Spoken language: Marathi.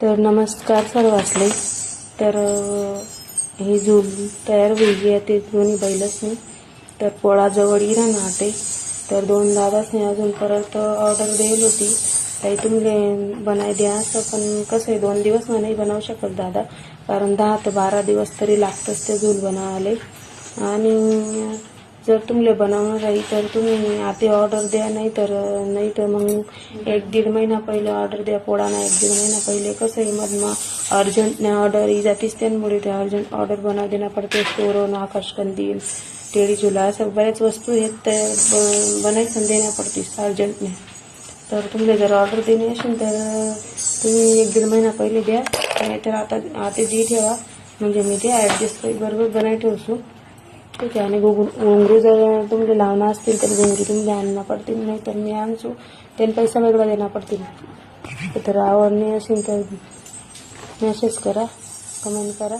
तर नमस्कार सर्वांसले। तर हे झूल तयार होई ते दोन्ही बैलसनी तर पोळाजवळ इराण आटे तर दोन दादासने अजून परत ऑर्डर देईल होती ताई तुमले बनाय द्या असं, पण कसं आहे 2 दिवस नाही बनवू शकत दादा, कारण 10 ते 12 दिवस तरी लागतच ते झूल बनवायला। आणि जर तुमले बनवणार आहे तर तुम्ही आधी ऑर्डर द्या, नाही तर मग 1-1.5 महिना पहिले ऑर्डर द्या। पोळा ना 1-1.5 महिना पहिले कसं आहे मधमा अर्जंट ने ऑर्डर ही जातीस त्यामुळे ते अर्जंट ऑर्डर बनवा देना पडते। तोरण, आकाशकंदील, टेडी झुला सब बऱ्याच वस्तू आहेत बनायचं देण्या पडतीस अर्जंटने। तर तुमले जर ऑर्डर देणे असेल तर तुम्ही 1-1.5 महिना पहिले द्या, नाही तर आता दी ठेवा, म्हणजे मी ते ॲडजस्ट बरोबर बनाय ठेवसू। ठीक आहे। आणि घुंगरू जर तुमले लावणार असतील तर घुंगरू तुम्ही आणणं पडतील, नाही तर मी आणसू, त्यांना पैसा वेगळा देणं पडतील। तर आवडणे असेल तर मेसेज करा, कमेंट करा।